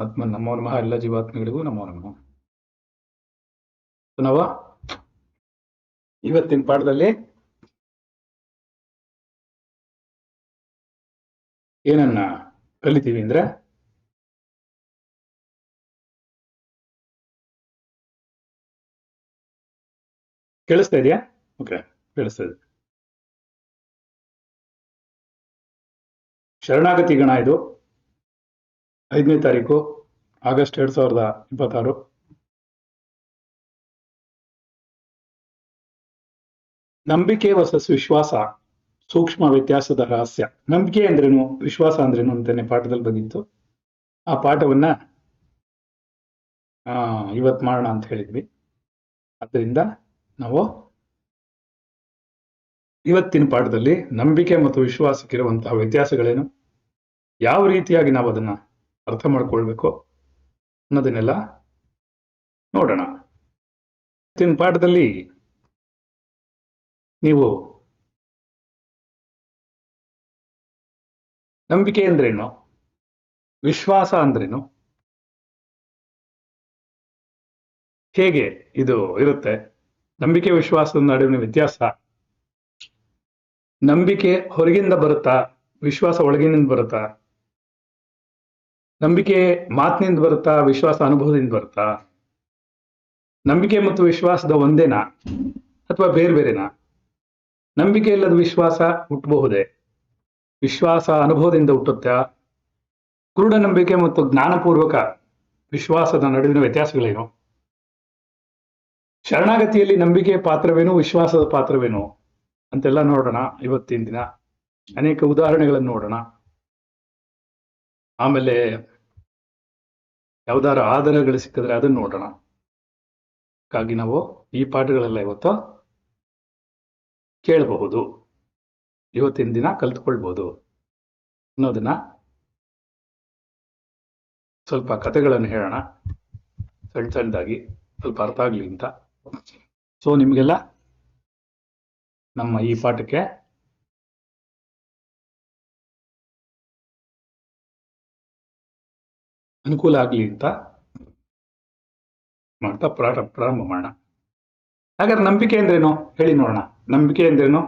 ಆತ್ಮ ನಮೋ ನಮಃ. ಎಲ್ಲ ಜೀವಾತ್ಮಗಳಿಗೂ ನಮೋ ನಮಃ. ನಾವು ಇವತ್ತಿನ ಪಾಠದಲ್ಲಿ ಏನನ್ನ ಕಲಿತೀವಿ ಅಂದ್ರೆ ಕೇಳಿಸ್ತಾ ಇದೆಯಾ? ಓಕೆ, ಕೇಳಿಸ್ತಾ ಇದೆ. ಶರಣಾಗತಿ ಗಣ ಇದು 5ನೇ ತಾರೀಕು ಆಗಸ್ಟ್ 2026. ನಂಬಿಕೆ ವರ್ಸಸ್ ವಿಶ್ವಾಸ, ಸೂಕ್ಷ್ಮ ವ್ಯತ್ಯಾಸದ ರಹಸ್ಯ. ನಂಬಿಕೆ ಅಂದ್ರೇನು, ವಿಶ್ವಾಸ ಅಂದ್ರೇನು ಅಂತಾನೆ ಪಾಠದಲ್ಲಿ ಬಂದಿತ್ತು. ಆ ಪಾಠವನ್ನ ಇವತ್ತು ಮಾಡೋಣ ಅಂತ ಹೇಳಿದ್ವಿ. ಅದರಿಂದ ನಾವು ಇವತ್ತಿನ ಪಾಠದಲ್ಲಿ ನಂಬಿಕೆ ಮತ್ತು ವಿಶ್ವಾಸಕ್ಕಿರುವಂತಹ ವ್ಯತ್ಯಾಸಗಳೇನು, ಯಾವ ರೀತಿಯಾಗಿ ನಾವು ಅದನ್ನ ಅರ್ಥ ಮಾಡ್ಕೊಳ್ಬೇಕು ಅನ್ನೋದನ್ನೆಲ್ಲ ನೋಡೋಣ. ಇವತ್ತಿನ ಪಾಠದಲ್ಲಿ ನೀವು ನಂಬಿಕೆ ಅಂದ್ರೇನು, ವಿಶ್ವಾಸ ಅಂದ್ರೇನು, ಹೇಗೆ ಇದು ಇರುತ್ತೆ, ನಂಬಿಕೆ ವಿಶ್ವಾಸದ ನಡುವಿನ ವ್ಯತ್ಯಾಸ, ನಂಬಿಕೆ ಹೊರಗಿಂದ ಬರುತ್ತಾ, ವಿಶ್ವಾಸ ಒಳಗಿನಿಂದ ಬರುತ್ತಾ, ನಂಬಿಕೆ ಮಾತಿನಿಂದ ಬರುತ್ತಾ, ವಿಶ್ವಾಸ ಅನುಭವದಿಂದ ಬರುತ್ತಾ, ನಂಬಿಕೆ ಮತ್ತು ವಿಶ್ವಾಸದ ಒಂದೇನಾ ಅಥವಾ ಬೇರೆ ಬೇರೆನಾ, ನಂಬಿಕೆ ಇಲ್ಲದ ವಿಶ್ವಾಸ ಹುಟ್ಟಬಹುದೇ, ವಿಶ್ವಾಸ ಅನುಭವದಿಂದ ಹುಟ್ಟುತ್ತಾ, ಕುರುಡ ನಂಬಿಕೆ ಮತ್ತು ಜ್ಞಾನಪೂರ್ವಕ ವಿಶ್ವಾಸದ ನಡುವಿನ ವ್ಯತ್ಯಾಸಗಳೇನು, ಶರಣಾಗತಿಯಲ್ಲಿ ನಂಬಿಕೆ ಪಾತ್ರವೇನು, ವಿಶ್ವಾಸದ ಪಾತ್ರವೇನು ಅಂತೆಲ್ಲ ನೋಡೋಣ. ಇವತ್ತಿನ ದಿನ ಅನೇಕ ಉದಾಹರಣೆಗಳನ್ನು ನೋಡೋಣ. ಆಮೇಲೆ ಯಾವ್ದಾರ ಆಧಾರಗಳು ಸಿಕ್ಕಿದ್ರೆ ಅದನ್ನು ನೋಡೋಣ. ಹಾಗಾಗಿ ನಾವು ಈ ಪಾಠಗಳೆಲ್ಲ ಇವತ್ತು ಕೇಳಬಹುದು, ಇವತ್ತಿನ ದಿನ ಕಲ್ತ್ಕೊಳ್ಬಹುದು ಅನ್ನೋದನ್ನ, ಸ್ವಲ್ಪ ಕಥೆಗಳನ್ನು ಹೇಳೋಣ ಸಣ್ಣ ಸಣ್ಣದಾಗಿ, ಸ್ವಲ್ಪ ಅರ್ಥ ಆಗ್ಲಿ ಅಂತ. ಸೊ ನಿಮಗೆಲ್ಲ ನಮ್ಮ ಈ ಪಾಠಕ್ಕೆ ಅನುಕೂಲ ಆಗ್ಲಿ ಅಂತ ಮಾಡ್ತಾ ಪ್ರಾರಂಭ ಮಾಡೋಣ. ಹಾಗಾದ್ರೆ ನಂಬಿಕೆ ಅಂದ್ರೇನು ಹೇಳಿ ನೋಡೋಣ. ನಂಬಿಕೆ ಅಂದ್ರೇನು?